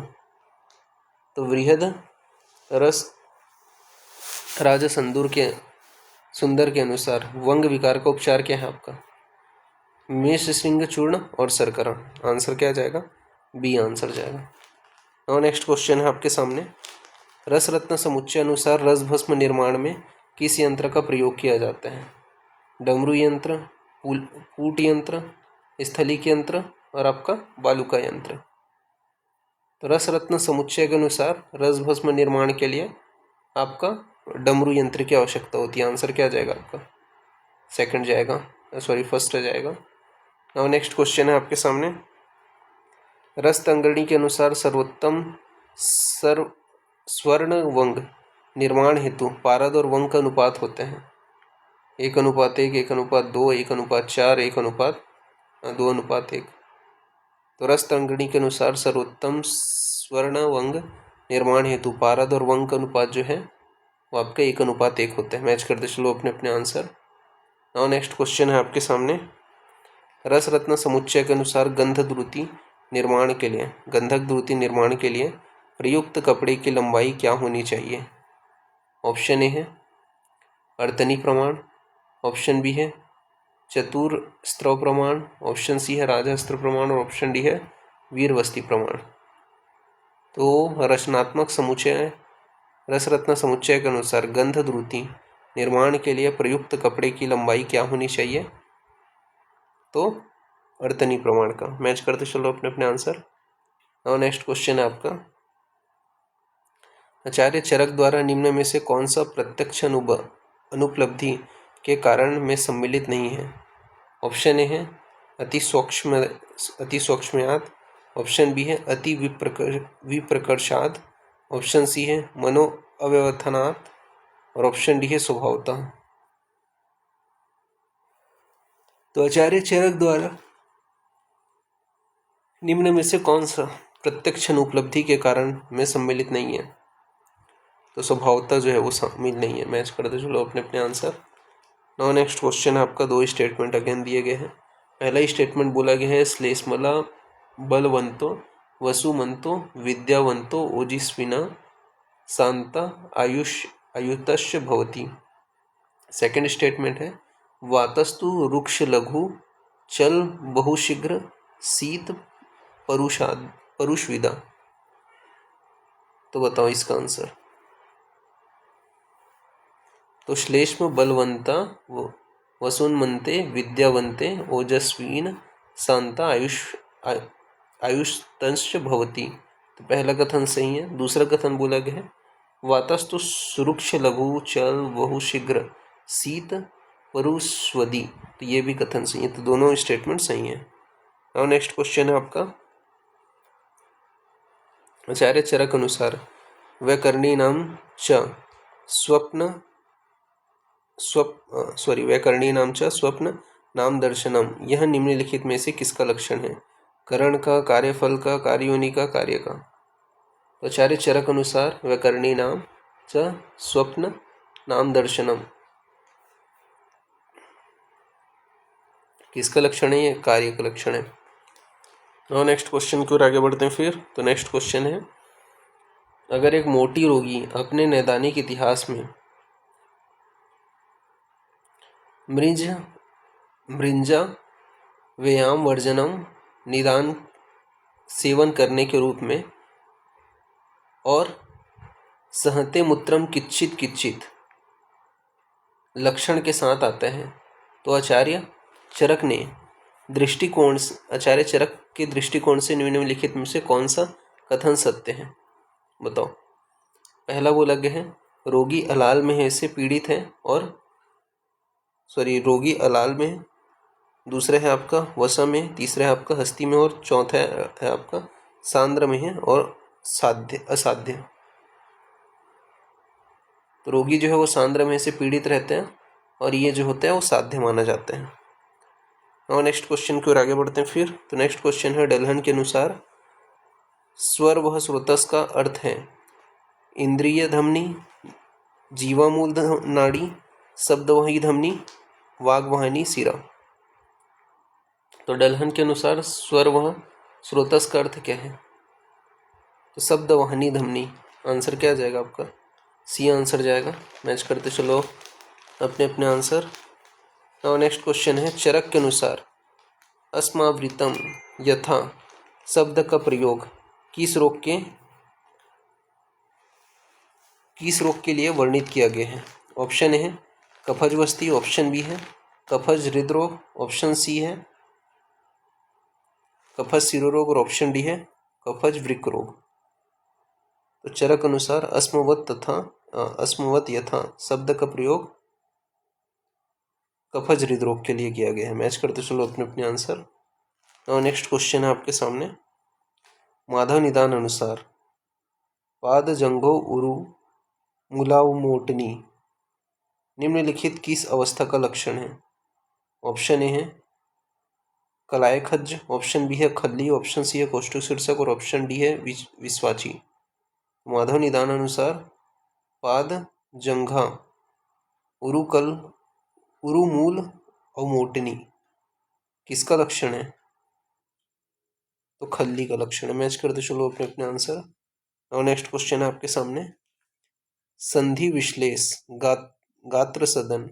[SPEAKER 1] तो बृहद रस राज सुंदर के अनुसार वंग विकार का उपचार क्या है आपका, मेषशृंग चूर्ण और शर्करा। आंसर क्या जाएगा, बी आंसर जाएगा। और नेक्स्ट क्वेश्चन है आपके सामने, रस रत्न समुच्चय अनुसार रस भस्म निर्माण में किस यंत्र का प्रयोग किया जाता है? डमरू यंत्र, पूट यंत्र, स्थलिक यंत्र और आपका बालुका यंत्र। तो रस रत्न समुच्चय के अनुसार रस भस्म निर्माण के लिए आपका डमरू यंत्र की आवश्यकता होती है। आंसर क्या जाएगा आपका? सेकंड जाएगा, फर्स्ट जाएगा। और नेक्स्ट क्वेश्चन है आपके सामने, रस तंगड़ी के अनुसार सर्वोत्तम स्वर्ण वंग निर्माण हेतु पारद और वंग का अनुपात होते हैं 1:1, 1:2, 1:4, 1:2:1। तो रस तंगड़ी के अनुसार सर्वोत्तम स्वर्ण वंग निर्माण हेतु पारद और वंग का अनुपात जो है वो आपका 1:1 होता है। मैच करते चलो अपने अपने आंसर। और नेक्स्ट क्वेश्चन है आपके सामने, रस रत्न समुच्चय के अनुसार गंधक द्रुति निर्माण के लिए प्रयुक्त कपड़े की लंबाई क्या होनी चाहिए? ऑप्शन ए है अर्तनी प्रमाण, ऑप्शन बी है चतुर प्रमाण, ऑप्शन सी है राजहस्त्र प्रमाण और ऑप्शन डी है वीरवस्ती प्रमाण। तो रचनात्मक समुच्चय रसरत्न समुच्चय के अनुसार गंध द्रुति निर्माण के लिए प्रयुक्त कपड़े की लंबाई क्या होनी चाहिए? तो अर्तनी प्रमाण का। मैच करते चलो अपने अपने आंसर। और नेक्स्ट क्वेश्चन है आपका, आचार्य चरक द्वारा निम्न में से कौन सा प्रत्यक्ष अनुपलब्धि के कारण में सम्मिलित नहीं है? ऑप्शन ए है अति सूक्ष्मयात, ऑप्शन बी है अति विप्रकर्षाद, ऑप्शन सी है मनो अव्यवथनात् और ऑप्शन डी है स्वभावतः। तो आचार्य चरक द्वारा निम्न में से कौन सा प्रत्यक्ष अनुपलब्धि के कारण में सम्मिलित नहीं है? तो स्वभावतः जो है वो शामिल नहीं है। मैच करते चलो अपने अपने आंसर। नाउ नेक्स्ट क्वेश्चन है आपका, 2 स्टेटमेंट अगेन दिए गए हैं। पहला स्टेटमेंट बोला गया है श्लेष्मला बलवंतो वसुमंतो विद्यावंतो ओजिस्विना शांता आयुतश्च भवति। सेकंड स्टेटमेंट है वातस्तु रुक्ष लघु चल बहुशीघ्र शीत परुषविदा। तो बताओ इसका आंसर। तो श्लेष्म बलवंता वसुन्मन्ते विद्यावंते ओजस्वीन शांता आयुष्तंश्च भवति। तो पहला कथन सही है। दूसरा कथन बोला गया है वातस्तु सुरुक्ष लघु चल बहुशीघ्र शीत परुष्वदी। तो ये भी कथन सही है। तो दोनों स्टेटमेंट सही है। और नेक्स्ट क्वेश्चन है आपका, आचार्य चरक अनुसार वैकरणीनाम च स्वप्न नाम दर्शनम यह निम्नलिखित में से किसका लक्षण है? करण का, कार्यफल का, कार्ययोनि का, कार्य का। तो आचार्य चरक अनुसार वैकरणीनाम च स्वप्न नाम दर्शनम किसका लक्षण है? ये कार्य का लक्षण है। और नेक्स्ट क्वेश्चन की ओर आगे बढ़ते हैं फिर। तो नेक्स्ट क्वेश्चन है, अगर एक मोटी रोगी अपने नैदानिक इतिहास में मृंजा व्यायाम वर्जनम निदान सेवन करने के रूप में और सहते मूत्रम किच्चित लक्षण के साथ आता है, तो आचार्य चरक के दृष्टिकोण से निम्नलिखित में से कौन सा कथन सत्य है? बताओ। पहला बोला गया है रोगी अलाल में से पीड़ित है और रोगी अलाल में, दूसरा है आपका वसा में, तीसरा है आपका हस्ती में और चौथा है आपका सांद्र में है और असाध्य। तो रोगी जो है वो सांद्र में से पीड़ित रहते हैं और ये जो होता है वो साध्य माना जाता है। और नेक्स्ट क्वेश्चन की ओर आगे बढ़ते हैं फिर। तो नेक्स्ट क्वेश्चन है डलहन के अनुसार स्वर वह स्रोतस का अर्थ है इंद्रिय धमनी, जीवामूल नाड़ी, शब्दवाही धमनी, वाग्वाहिनी सिरा। तो डलहन के अनुसार स्वर वह स्रोतस का अर्थ क्या है? तो शब्दवाहिनी धमनी। आंसर क्या जाएगा आपका? सी आंसर जाएगा। मैच करते चलो अपने अपने आंसर। और नेक्स्ट क्वेश्चन है चरक के अनुसार अस्मावृतम यथा शब्द का प्रयोग किस रोग के किस रोग के लिए वर्णित किया गया है? ऑप्शन ए है कफजवस्ती, ऑप्शन बी है कफज हृदरोग, ऑप्शन सी है कफज शिरोरोग और ऑप्शन डी है कफज वृक्क रोग। तो चरक अनुसार अस्मवत यथा शब्द का प्रयोग कफज हृदरोग के लिए किया गया है। मैच करते चलो अपने अपने आंसर। और नेक्स्ट क्वेश्चन है आपके सामने। माधव निदान अनुसार पाद जंघो उरु मुलाउमोटनी निम्नलिखित किस अवस्था का लक्षण है? ऑप्शन ए है कलायखज्ज, ऑप्शन बी है खल्ली, ऑप्शन सी है कोष्ठशीर्षक और ऑप्शन डी है विश्वाची। माधव निदान अनुसार पाद जंघा उरुकल उरुमूल अवमोटनी किसका लक्षण है? तो खल्ली का लक्षण है। मैच करते चलो अपने अपने आंसर। और नेक्स्ट क्वेश्चन है आपके सामने। संधि विश्लेष गात्र सदन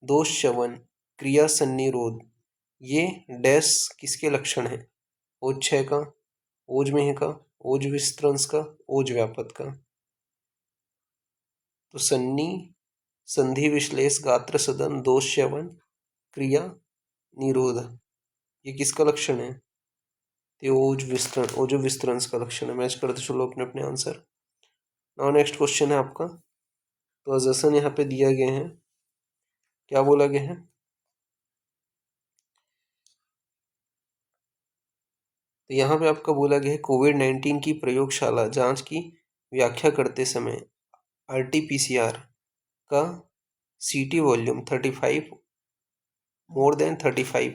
[SPEAKER 1] दोष शवन क्रिया सन्निरोध ये डैश किसके लक्षण है? ओज क्षय का, ओज मेह का, ओज विस्त्रंस का, ओज व्यापत का। तो संधि विश्लेष गात्र सदन दोष शवन क्रिया निरोध ये किसका लक्षण है? ओज विस्त्रंस का लक्षण है। मैच करते चलो अपने अपने आंसर। और नेक्स्ट क्वेश्चन है आपका। तो अजसन यहाँ पे दिया गया है, क्या बोला गया है? तो यहाँ पे आपका बोला गया है कोविड-19 की प्रयोगशाला जांच की व्याख्या करते समय RT-PCR का CT वॉल्यूम 35 मोर देन 35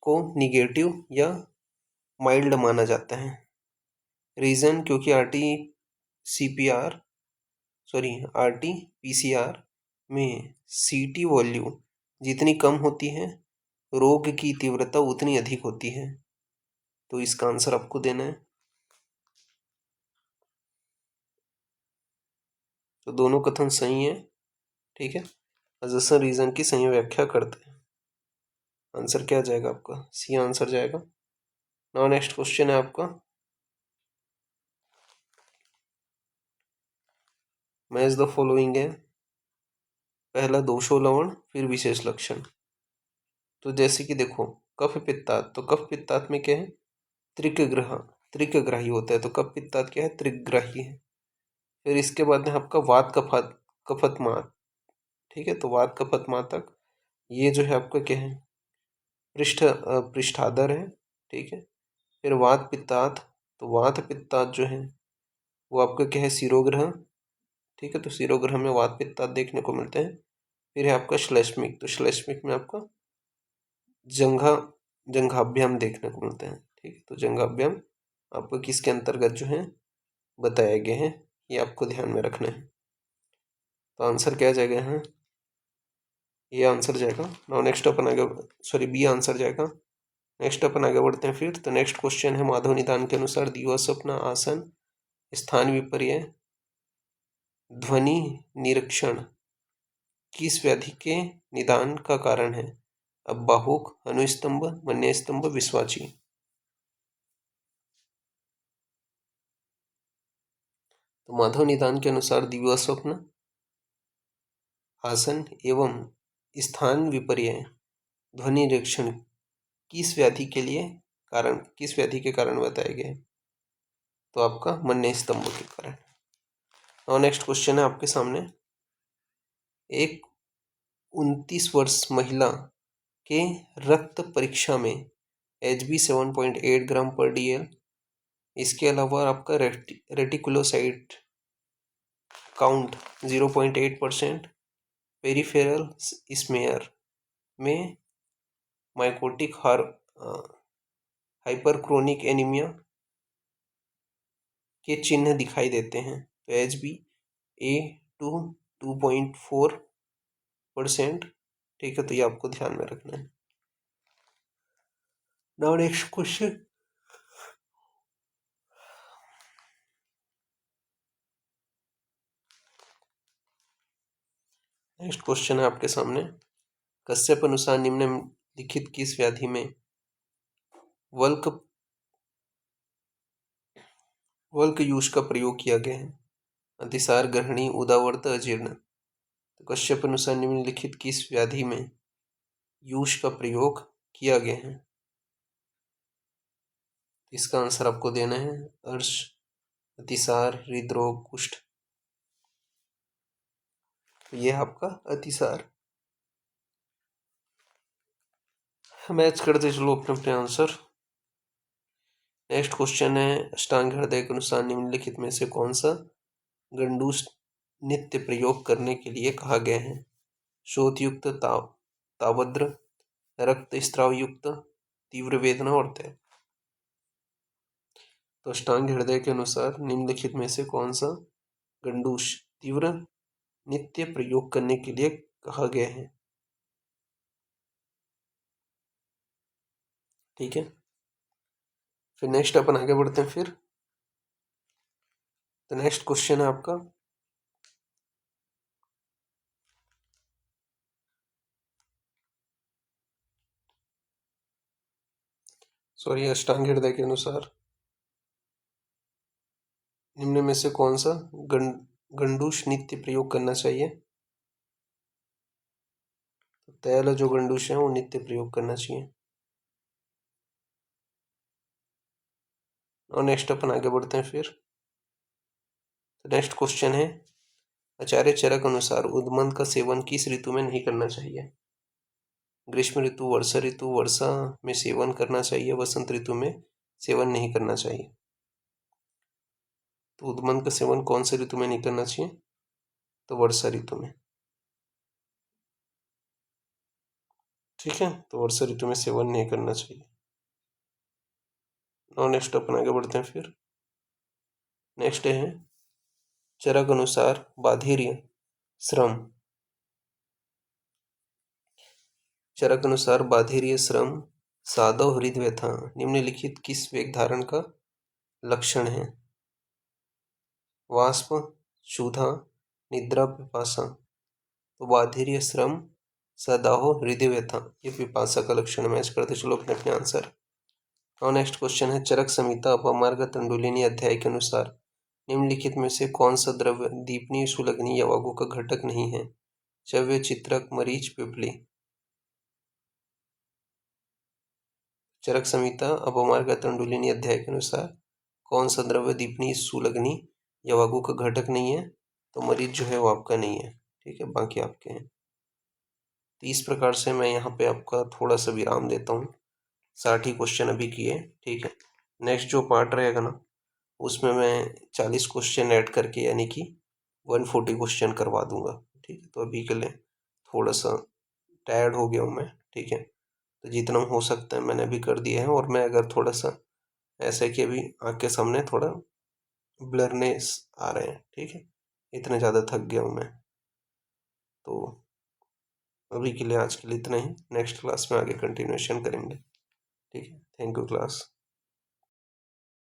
[SPEAKER 1] को निगेटिव या माइल्ड माना जाता है। रीज़न क्योंकि RT-PCR में CT वॉल्यूम जितनी कम होती है रोग की तीव्रता उतनी अधिक होती है। तो इसका आंसर आपको देना है। तो दोनों कथन सही है, ठीक है। अजसन रीजन की सही व्याख्या करते हैं। आंसर क्या जाएगा आपका? सी आंसर जाएगा। नाउ नेक्स्ट क्वेश्चन है आपका। मैच द फॉलोइंग है। पहला दोषो लवण, फिर विशेष लक्षण। तो जैसे कि देखो कफ पित्तात, तो कफ पित्तात में क्या है? त्रिकग्राही होता है। तो कफ पित्तात क्या है? त्रिग्राही है। फिर इसके बाद में आपका वात कफत, ठीक है। तो वात कफत तक ये जो है आपका क्या है? पृष्ठादर है, ठीक है। फिर वात पित्तात, तो वात पित्तात जो है वो आपका क्या है? शिरोग्रह, ठीक है। तो शिरोग्रह में वात पित्तात देखने को मिलते हैं। फिर है आपका श्लेष्मिक, तो श्लेष्मिक में आपका जंघाभ्याम देखने को मिलते हैं, ठीक है। तो जंघाभ्याम आपको किसके अंतर्गत जो है बताए गए हैं, ये आपको ध्यान में रखना है। तो आंसर क्या जाएगा यहाँ? ये आंसर जाएगा। नाउ नेक्स्ट अपन आगे बी आंसर जाएगा। नेक्स्ट अपन आगे बढ़ते हैं फिर। तो नेक्स्ट क्वेश्चन है माधव निदान के अनुसार दिवास्वप्न आसन स्थान विपर्य ध्वनि निरीक्षण किस व्याधि के निदान का कारण है? अब बाहुक, अनुस्तंभ, मन्यस्तंभ, विश्वाची। तो माधव निदान के अनुसार दिवास्वप्न आसन एवं स्थान विपर्य ध्वनि निरीक्षण किस व्याधि के कारण बताए गए? तो आपका मन्य स्तंभ के कारण। और नेक्स्ट क्वेश्चन है आपके सामने। एक 29 वर्ष महिला के रक्त परीक्षा में HB 7.8 ग्राम पर DL, इसके अलावा आपका रेटिकुलोसाइट काउंट 0.8%, पेरिफेरल स्मेयर में माइकोटिक हाइपरक्रोनिक एनीमिया के चिन्ह दिखाई देते हैं। तो HB A टू 2.4%, ठीक है। तो ये आपको ध्यान में रखना है। Now next question. Next question है आपके सामने। कश्यप अनुसार निम्नलिखित किस व्याधि में वल्क यूज का प्रयोग किया गया है? अतिसार, ग्रहणी, उदावर्त, अजीर्ण। तो कश्यप अनुसार निम्नलिखित किस व्याधि में यूष का प्रयोग किया गया है? इसका आंसर आपको देना है अर्श, अतिसार, हृदरोग, कुष्ठ। तो ये आपका अतिसार। मैच करते चलो अपने अपने आंसर। नेक्स्ट क्वेश्चन है, अष्टांग हृदय के अनुसार निम्नलिखित में से कौन सा गंडूस नित्य प्रयोग करने के लिए कहा गया है? शोथयुक्त, तावद्र, रक्त स्त्राव युक्त, तीव्र वेदना और तय। तो अष्टांग हृदय के अनुसार निम्नलिखित में से कौन सा गंडूस तीव्र नित्य प्रयोग करने के लिए कहा गया है? ठीक है, फिर नेक्स्ट अपन आगे बढ़ते हैं। फिर तो नेक्स्ट क्वेश्चन है आपका, सॉरी, अष्टांग हृदय के अनुसार निम्न में से कौन सा गंडूस नित्य प्रयोग करना चाहिए? तो तैल जो गंडूस है वो नित्य प्रयोग करना चाहिए। और नेक्स्ट अपन आगे बढ़ते हैं। फिर तो नेक्स्ट क्वेश्चन है, आचार्य चरक अनुसार उद्मंद का सेवन किस ऋतु में नहीं करना चाहिए? ग्रीष्म ऋतु, वर्षा ऋतु, वर्षा में सेवन करना चाहिए, वसंत ऋतु में सेवन नहीं करना चाहिए। तो उद्मंद का सेवन कौन से ऋतु में नहीं करना चाहिए? तो वर्षा ऋतु में। ठीक है, तो वर्षा ऋतु में सेवन नहीं करना चाहिए। और नेक्स्ट अपन आगे बढ़ते हैं। फिर नेक्स्ट है, चरक अनुसार बाधिर्य श्रम, चरक अनुसार बाधिर्य श्रम, साधव हृदय व्यथा निम्नलिखित किस वेग धारण का लक्षण है? वाष्प, क्षुधा, निद्रा, पिपासा। तो बाधिर्य श्रम, सदाहो, हृदय व्यथा, ये पिपासा का लक्षण मैच करते चलो अपने अपने आंसर। और नेक्स्ट क्वेश्चन है, चरक संहिता अपमार्ग तंडुलिनी अध्याय के अनुसार निम्नलिखित में से कौन सा द्रव्य दीपनीय, सुलग्नी या वागु का घटक नहीं है? चव्य, चित्रक, मरीच, पिपली। चरक संहिता अपमार्ग तंडुलिनी अध्याय के अनुसार कौन सा द्रव्य दीपनीय, सुलग्नी या वागु का घटक नहीं है? तो मरीच जो है वो आपका नहीं है। ठीक है, बाकी आपके हैं। तो इस प्रकार से मैं यहाँ पे आपका थोड़ा सा विराम देता हूँ। 60 क्वेश्चन अभी किए। ठीक है, नेक्स्ट जो पार्ट रहेगा ना उसमें मैं 40 क्वेश्चन ऐड करके यानी कि 140 क्वेश्चन करवा दूंगा। ठीक है, तो अभी के लिए थोड़ा सा टायर्ड हो गया हूँ मैं। ठीक है, तो जितना हो सकता है मैंने अभी कर दिया है। और मैं अगर थोड़ा सा ऐसा है कि अभी आँख के सामने थोड़ा ब्लरनेस आ रहे हैं। ठीक है, इतने ज़्यादा थक गया हूँ मैं। तो अभी के लिए आज के लिए इतना ही। नेक्स्ट क्लास में आगे कंटिन्यूएशन करेंगे। ठीक है, थैंक यू क्लास।